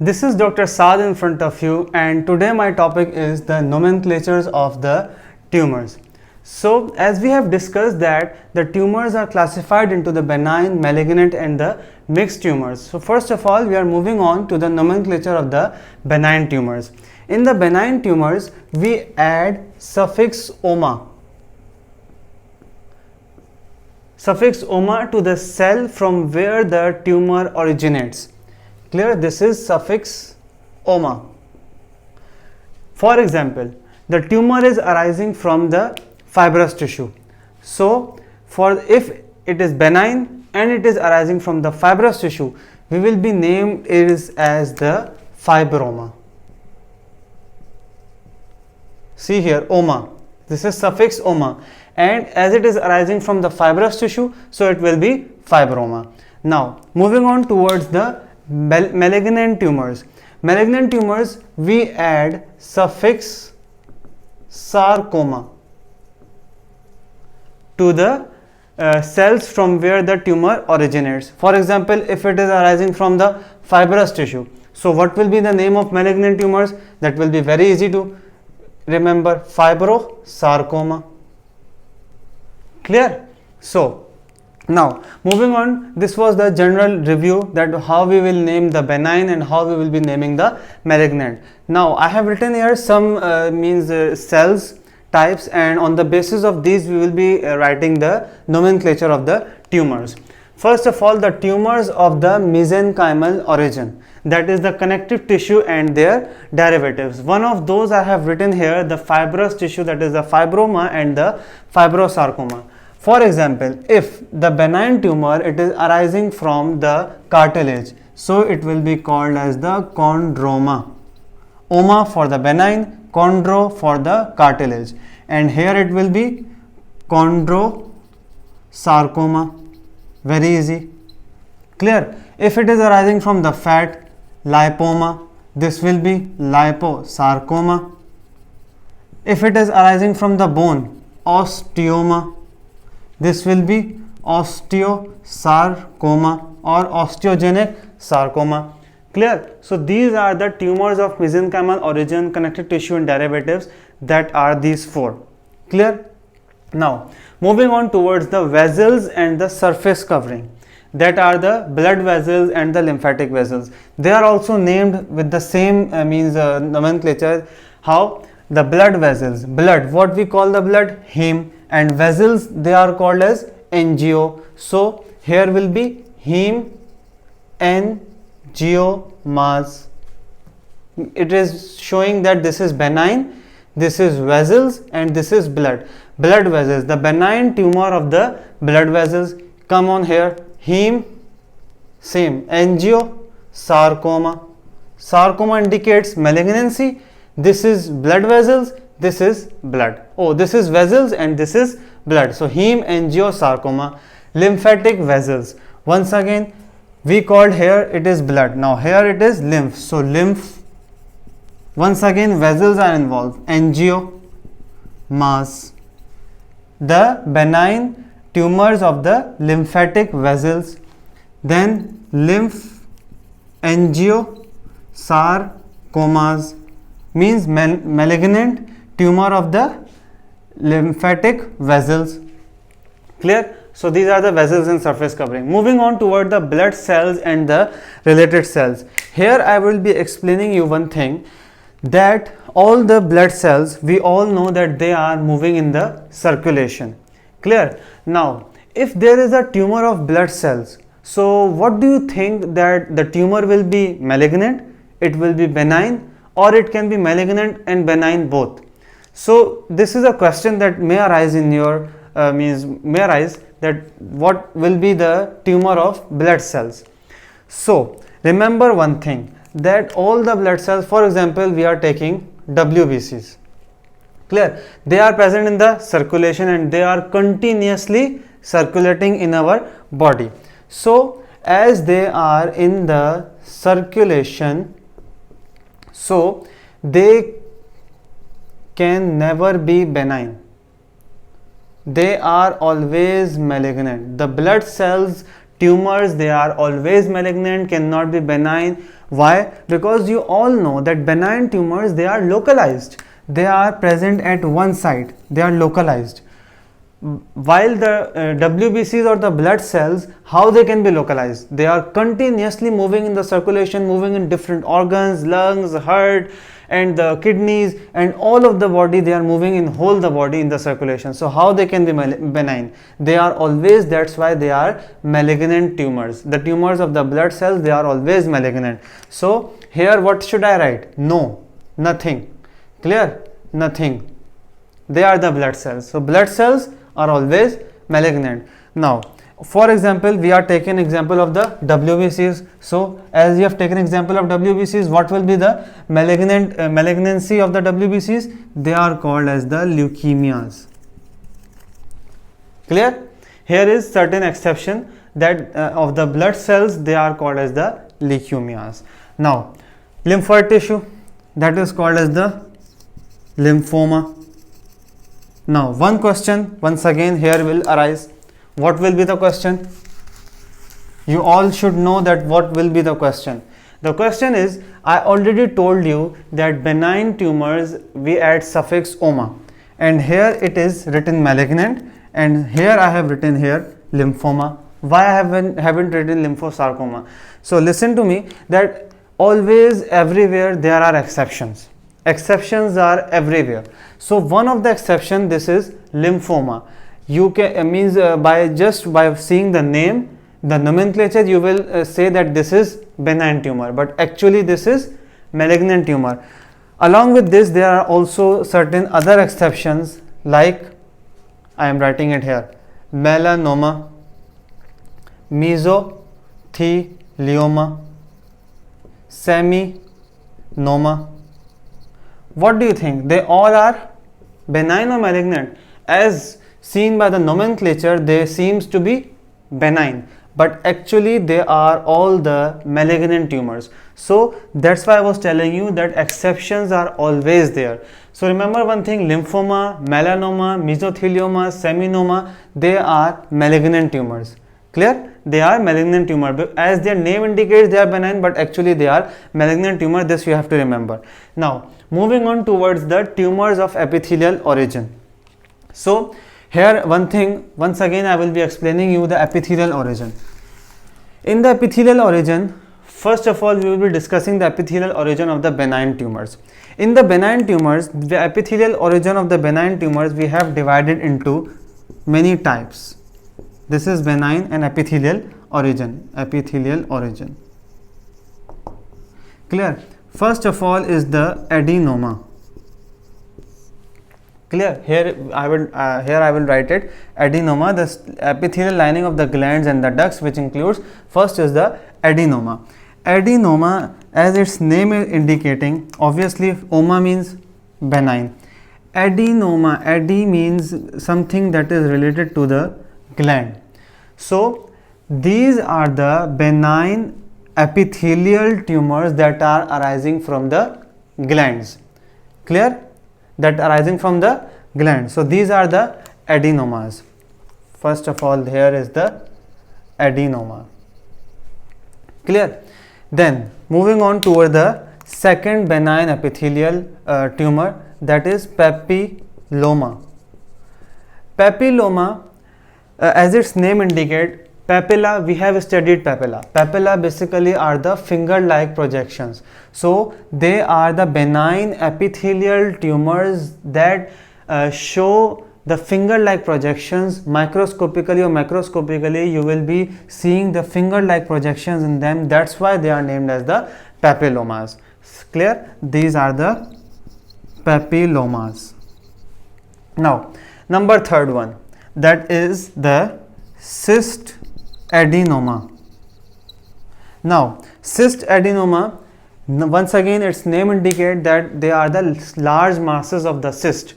This is Dr. Saad in front of you, and today my topic is the nomenclatures of the tumors. So, as we have discussed that the tumors are classified into the benign, malignant and the mixed tumors. So, first of all, we are moving on to the nomenclature of the benign tumors. In the benign tumors, we add suffix "oma" to the cell from where the tumor originates. Clear? This is suffix "oma". For example, the tumor is arising from the fibrous tissue. So, if it is benign and it is arising from the fibrous tissue, we will be named it as the fibroma. See here, "oma". This is suffix "oma", and as it is arising from the fibrous tissue, so it will be fibroma. Now, moving on towards the malignant tumors. Malignant tumors, we add suffix "sarcoma" to the cells from where the tumor originates. For example, if it is arising from the fibrous tissue, so what will be the name of malignant tumors? That will be very easy to remember: fibrosarcoma. Clear? So, now moving on, this was the general review that how we will name the benign and how we will be naming the malignant. Now I have written here some cells types, and on the basis of these we will be writing the nomenclature of the tumors. First of all, the tumors of the mesenchymal origin, that is the connective tissue and their derivatives. One of those I have written here, the fibrous tissue, that is the fibroma and the fibrosarcoma. For example, if the benign tumor, it is arising from the cartilage, so it will be called as the chondroma. Oma for the benign, chondro for the cartilage, and here it will be chondrosarcoma. Very easy. Clear? If it is arising from the fat, lipoma, this will be liposarcoma. If it is arising from the bone, osteoma, this will be osteosarcoma or osteogenic sarcoma. Clear? So these are the tumors of mesenchymal origin, connective tissue and derivatives, that are these four. Clear? Now moving on towards the vessels and the surface covering, that are the blood vessels and the lymphatic vessels. They are also named with the same nomenclature. How? The blood vessels, blood, what we call the blood? Heme. And vessels, they are called as angio. So here will be heme angiomas. It is showing that this is benign, this is vessels, and this is blood vessels. The benign tumor of the blood vessels, come on here, heme, same, angio, sarcoma. Sarcoma indicates malignancy. This is blood vessels, this is blood. Oh, this is vessels and this is blood. So heme angiosarcoma. Lymphatic vessels, once again we called here it is blood, now here it is lymph. So lymph, once again vessels are involved, angiomas. The benign tumors of the lymphatic vessels, then lymph angiosarcomas means malignant tumor of the lymphatic vessels. Clear? So these are the vessels and surface covering. Moving on toward the blood cells and the related cells. Here I will be explaining you one thing, that all the blood cells, we all know that they are moving in the circulation. Clear? Now if there is a tumor of blood cells, so what do you think, that the tumor will be malignant, it will be benign, or it can be malignant and benign both? So this is a question that may arise in your that what will be the tumor of blood cells. So remember one thing, that all the blood cells, for example we are taking WBCs. Clear? They are present in the circulation and they are continuously circulating in our body. So as they are in the circulation, so they can never be benign. They are always malignant. The blood cells tumors, they are always malignant, cannot be benign. Why? Because you all know that benign tumors, they are localized. They are present at one site. They are localized. While the WBCs or the blood cells, how they can be localized? They are continuously moving in the circulation, moving in different organs, lungs, heart, and the kidneys, and all of the body. They are moving in whole the body in the circulation. So how they can be benign? They are always, that's why they are malignant tumors. The tumors of the blood cells, they are always malignant. So here what should I write? No, nothing. Clear? Nothing. They are the blood cells. So blood cells are always malignant. Now, for example, we are taking example of the WBCs. So, as we have taken example of WBCs, what will be the malignancy of the WBCs? They are called as the leukemias. Clear? Here is certain exception that of the blood cells, they are called as the leukemias. Now, lymphoid tissue, that is called as the lymphoma. Now, one question once again here will arise. What will be the question? You all should know that what will be the question. The question is, I already told you that benign tumors, we add suffix oma, and here it is written malignant, and here I have written here lymphoma. Why I haven't written lymphosarcoma? So listen to me, that always everywhere there are exceptions. Exceptions are everywhere. So one of the exception, this is lymphoma. You can means by seeing the name, the nomenclature, you will say that this is benign tumor, but actually this is malignant tumor. Along with this, there are also certain other exceptions, like I am writing it here: melanoma, mesothelioma, seminoma. What do you think? They all are benign or malignant? As seen by the nomenclature, they seems to be benign, but actually they are all the malignant tumors. So that's why I was telling you that exceptions are always there. So remember one thing: lymphoma, melanoma, mesothelioma, seminoma, they are malignant tumors. Clear? They are malignant tumor. As their name indicates, they are benign, but actually they are malignant tumor. This you have to remember. Now, moving on towards the tumors of epithelial origin. So here one thing, once again I will be explaining you the epithelial origin. In the epithelial origin, first of all we will be discussing the epithelial origin of the benign tumors. In the benign tumors, the epithelial origin of the benign tumors, we have divided into many types. This is benign and epithelial origin. Epithelial origin. Clear? First of all is the adenoma. Clear? Here I will write it: adenoma, the epithelial lining of the glands and the ducts, which includes, first is the adenoma. Adenoma, as its name is indicating, obviously oma means benign. Adenoma, ade means something that is related to the gland. So these are the benign epithelial tumors that are arising from the glands. Clear? That arising from the gland. So these are the adenomas. First of all, here is the adenoma. Clear? Then moving on toward the second benign epithelial tumor, that is papilloma. Papilloma, as its name indicates, papilla, we have studied papilla. Papilla basically are the finger-like projections. So they are the benign epithelial tumors that show the finger-like projections. Microscopically or macroscopically, you will be seeing the finger-like projections in them. That's why they are named as the papillomas. Clear? These are the papillomas. Now, number third one, that is the cyst adenoma. Now, cyst adenoma, once again its name indicates that they are the large masses of the cyst.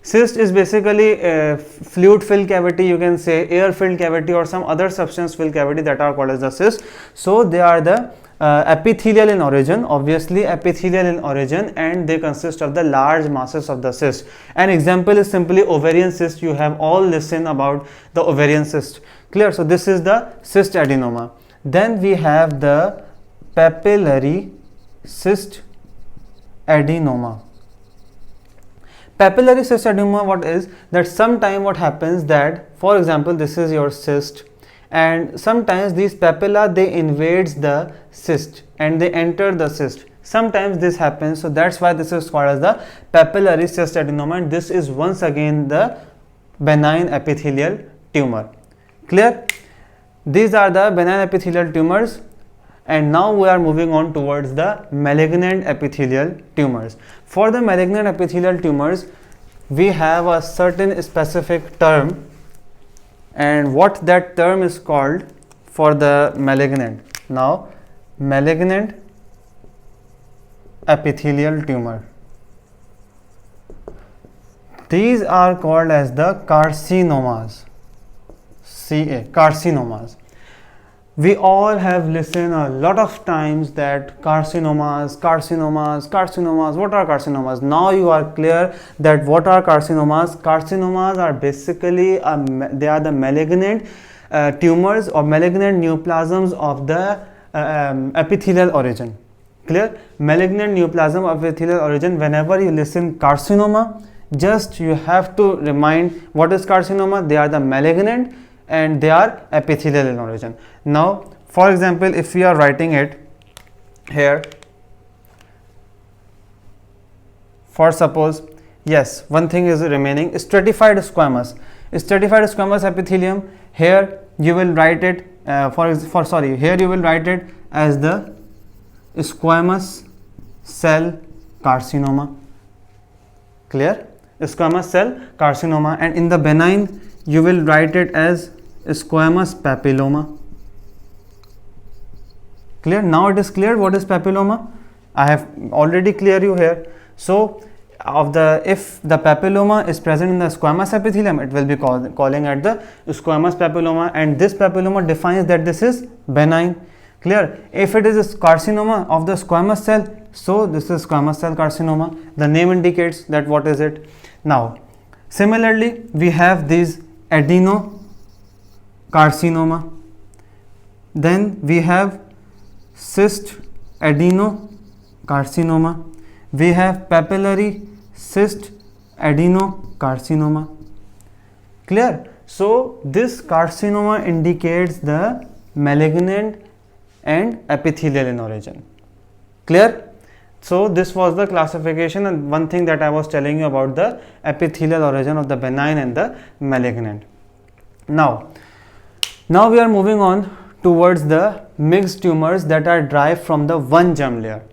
Cyst is basically a fluid filled cavity, you can say air filled cavity or some other substance filled cavity that are called as the cyst. So they are the epithelial in origin, obviously epithelial in origin, and they consist of the large masses of the cyst. An example is simply ovarian cyst. You have all listened about the ovarian cyst. Clear? So this is the cyst adenoma. Then we have the papillary cyst adenoma. Papillary cyst adenoma, what is that? Sometime what happens that, for example, this is your cyst, and sometimes these papilla, they invades the cyst and they enter the cyst. Sometimes this happens, so that's why this is called as the papillary cyst adenoma, and this is once again the benign epithelial tumor. Clear? These are the benign epithelial tumors. And now we are moving on towards the malignant epithelial tumors. For the malignant epithelial tumors, we have a certain specific term, and what that term is called for the malignant. Now, malignant epithelial tumor. These are called as the carcinomas. Carcinomas. We all have listened a lot of times that carcinomas. What are carcinomas? Now you are clear that what are carcinomas. Carcinomas are basically they are the malignant tumors or malignant neoplasms of the epithelial origin. Clear? Malignant neoplasm of epithelial origin. Whenever you listen carcinoma, just you have to remind what is carcinoma. They are the malignant and they are epithelial in origin. Now, for example, if we are writing it here, for suppose, yes, one thing is remaining, stratified squamous epithelium. Here you will write it here you will write it as the squamous cell carcinoma. Clear? Squamous cell carcinoma. And in the benign, you will write it as squamous papilloma. Clear? Now it is clear what is papilloma. I have already cleared you here. So if the papilloma is present in the squamous epithelium, it will be calling at the squamous papilloma, and this papilloma defines that this is benign. Clear? If it is a carcinoma of the squamous cell, so this is squamous cell carcinoma. The name indicates that what is it. Now, similarly, we have these adenocarcinoma. Then we have cyst adenocarcinoma. We have papillary cyst adenocarcinoma. Clear? So this carcinoma indicates the malignant and epithelial in origin. Clear? So this was the classification, and one thing that I was telling you about the epithelial origin of the benign and the malignant. Now we are moving on towards the mixed tumors that are derived from the one germ layer.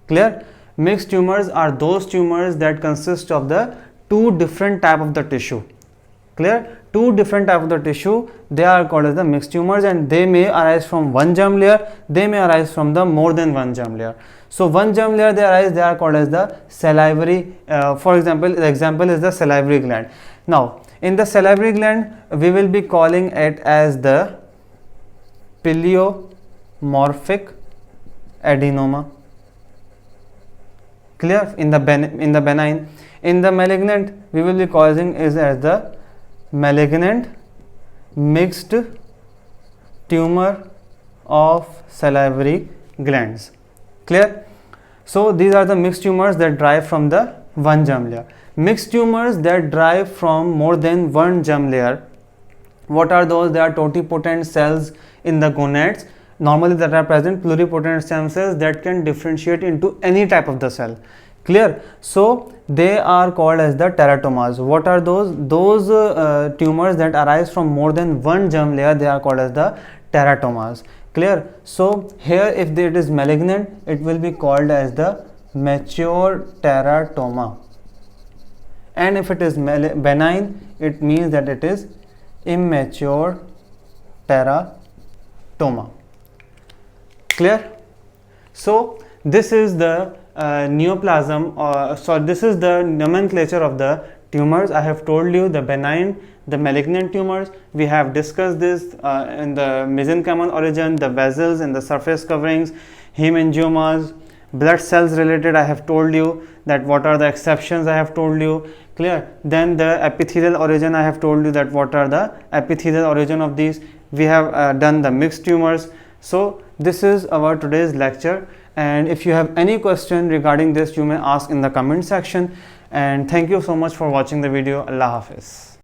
Clear? Mixed tumors are those tumors that consist of the two different type of the tissue. Clear? Two different type of the tissue, they are called as the mixed tumors, and they may arise from one germ layer, they may arise from the more than one germ layer. So one germ layer they arise, they are called as the salivary. For example, the example is the salivary gland. Now in the salivary gland, we will be calling it as the pleomorphic adenoma. Clear? In the benign. In the malignant, we will be calling it as the malignant mixed tumor of salivary glands. Clear? So these are the mixed tumors that derive from the one germ layer. Mixed tumors that derive from more than one germ layer, what are those? They are totipotent cells in the gonads, normally that are present, pluripotent stem cells that can differentiate into any type of the cell. Clear? So they are called as the teratomas. What are those? Those tumors that arise from more than one germ layer, they are called as the teratomas. Clear? So here if it is malignant, it will be called as the mature teratoma, and if it is benign, it means that it is immature teratoma. Clear? So this is the neoplasm, this is the nomenclature of the tumors. I have told you the benign, the malignant tumors. We have discussed this in the mesenchymal origin, the vessels and the surface coverings, hemangiomas, Blood cells related, I have told you that what are the exceptions, I have told you. Clear? Then the epithelial origin, I have told you that what are the epithelial origin of these. We have done the mixed tumors. So this is our today's lecture, and if you have any question regarding this, you may ask in the comment section. And thank you so much for watching the video. Allah Hafiz.